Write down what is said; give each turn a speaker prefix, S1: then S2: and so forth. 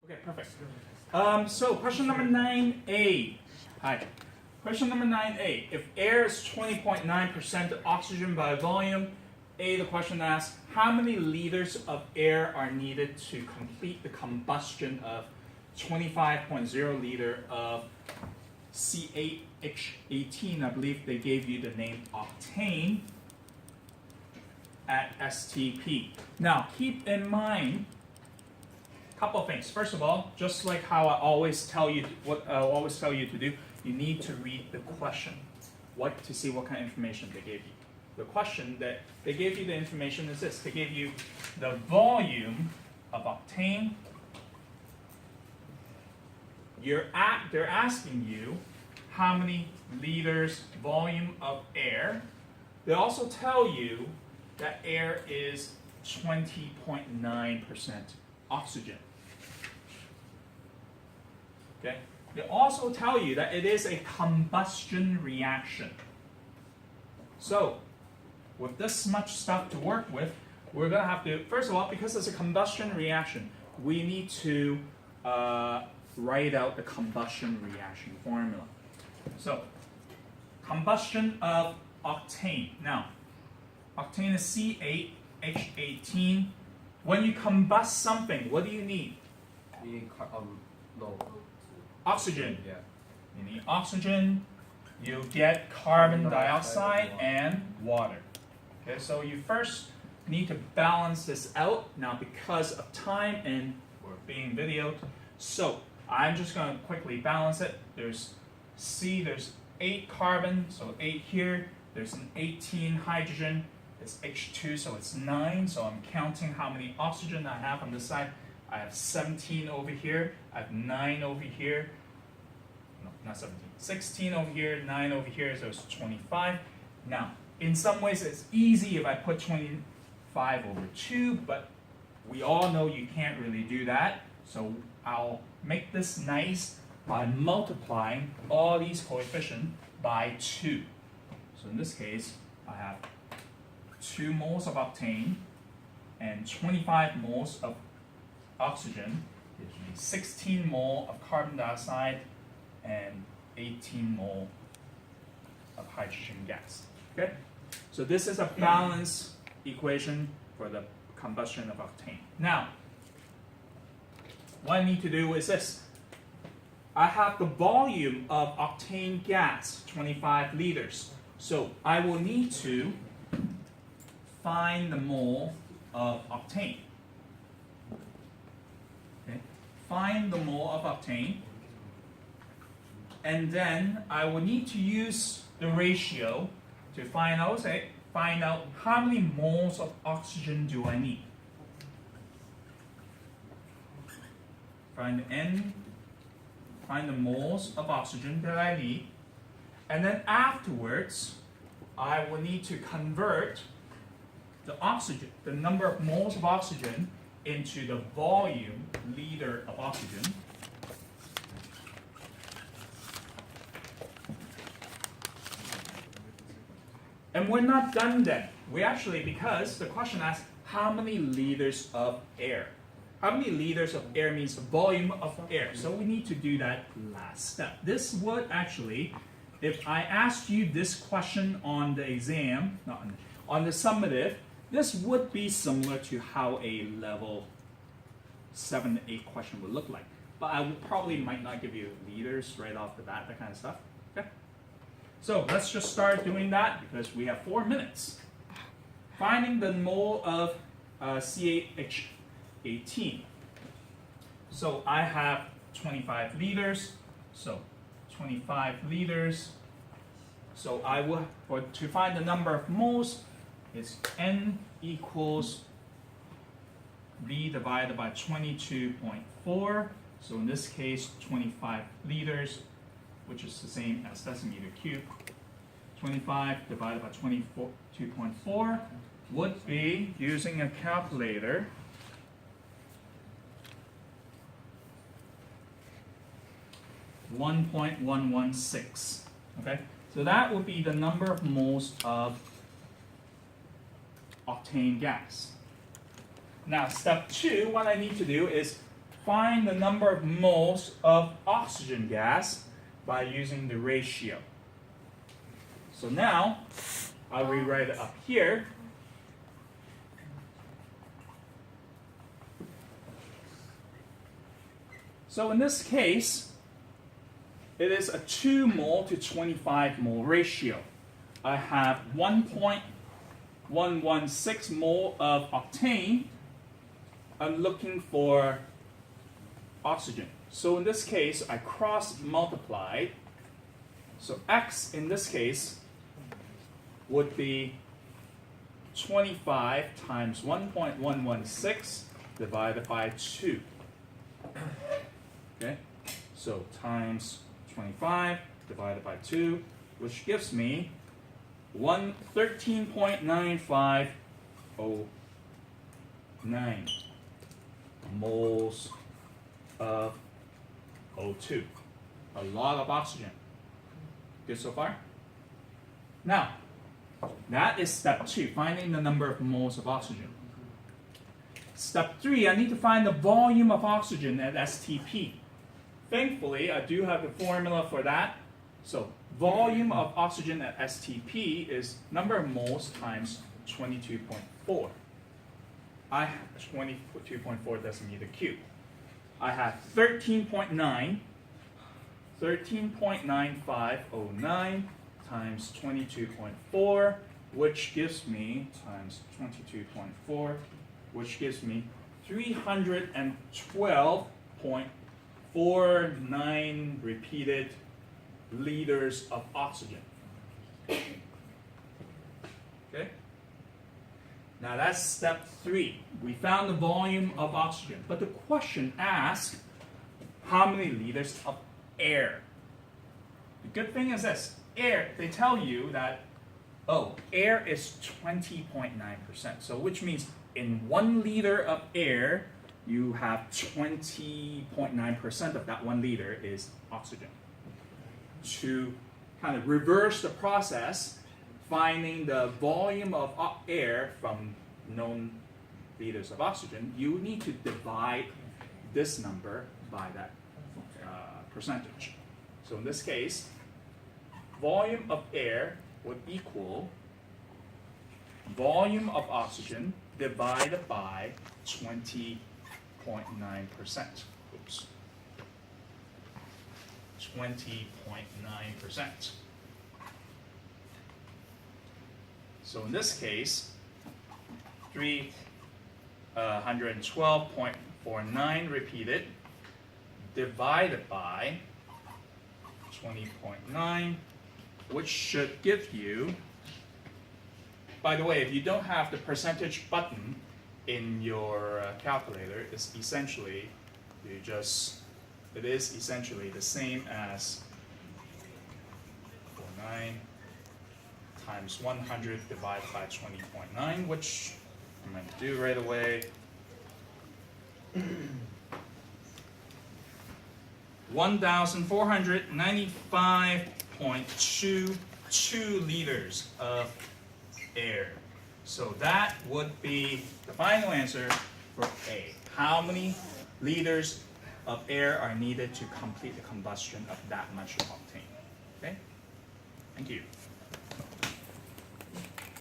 S1: Okay, perfect. So question number 9A. Hi. Question number 9A. If air is 20.9% oxygen by volume, the question asks, how many liters of air are needed to complete the combustion of 25.0 liter of C8H18? I believe they gave you the name octane at STP. Now, keep in mind a couple of things. First of all, just like how I always tell you to do, you need to read the question, to see what kind of information they gave you. The question that they gave you the information is this: they gave you the volume of octane. They're asking you how many liters volume of air. They also tell you that air is 20.9% oxygen. Okay? They also tell you that it is a combustion reaction. So, with this much stuff to work with, we're going to have to, first of all, because it's a combustion reaction, we need to write out the combustion reaction formula. So, combustion of octane. Now, octane is C8H18. When you combust something, what do you need? Oxygen.
S2: Yeah.
S1: You need oxygen. You get carbon dioxide and water. Okay, so you first need to balance this out. Now, because of time and we're being videoed, so I'm just going to quickly balance it. There's 8 carbon, so 8 here. There's an 18 hydrogen. It's H2, so it's 9. So I'm counting how many oxygen I have on this side. I have 17 over here. I have 9 over here. No, not 17. 16 over here, 9 over here, so it's 25. Now, in some ways, it's easy if I put 25 over 2, but we all know you can't really do that. So I'll make this nice by multiplying all these coefficients by 2. So in this case, I have 2 moles of octane and 25 moles of oxygen, gives me 16 mole of carbon dioxide and 18 mole of hydrogen gas. Okay? So this is a balanced equation for the combustion of octane. Now, what I need to do is this. I have the volume of octane gas, 25 liters. So I will need to find the mole of octane. Okay. Find the mole of octane. And then I will need to use the ratio to find out how many moles of oxygen do I need. Find the N, find the moles of oxygen that I need. And then afterwards, I will need to convert the oxygen, the number of moles of oxygen, into the volume, liter of oxygen. And we're not done then. We actually, because the question asks how many liters of air. How many liters of air means the volume of air. So we need to do that last step. This would actually, if I asked you this question on the exam, on the summative, this would be similar to how a level 7 to 8 question would look like. But I probably might not give you liters right off the bat, that kind of stuff. Okay? So let's just start doing that because we have 4 minutes. Finding the mole of C8H18. So I have 25 liters. So 25 liters. So I will, to find the number of moles, it's N equals V divided by 22.4. So in this case, 25 liters, which is the same as decimeter cubed. 25 divided by 22.4 would be, using a calculator, 1.116. Okay? So that would be the number of moles of octane gas. Now, step 2, what I need to do is find the number of moles of oxygen gas by using the ratio. So now, I'll rewrite it up here. So in this case, it is a 2 mole to 25 mole ratio. I have 1.116 mole of octane. I'm looking for oxygen. So in this case, I cross multiply. So X in this case would be 25 times 1.116 divided by 2. Okay, so times 25 divided by 2, which gives me 13.9509 moles of O2. A lot of oxygen. Good so far? Now, that is step 2, finding the number of moles of oxygen. Step 3, I need to find the volume of oxygen at STP. Thankfully, I do have the formula for that. So, volume of oxygen at STP is number of moles times 22.4. 22.4 doesn't need a Q. I have 13.9509 times 22.4, which gives me, times 22.4, which gives me 312.49 repeated liters of oxygen. Okay? Now that's step 3. We found the volume of oxygen. But the question asks, how many liters of air? The good thing is this. Air, they tell you that, air is 20.9%. So which means in 1 liter of air, you have 20.9% of that 1 liter is oxygen. To kind of reverse the process, finding the volume of air from known liters of oxygen, you need to divide this number by that percentage. So in this case, volume of air would equal volume of oxygen divided by 20.9%. Oops. 20.9%. So in this case, 312.49 repeated divided by 20.9, which should give you, by the way, if you don't have the percentage button in your calculator, it's essentially, it is essentially the same as 49 times 100 divided by 20.9, which I'm going to do right away. 1,495.22 liters of air. So that would be the final answer for A. How many liters of air are needed to complete the combustion of that much octane? Okay? Thank you.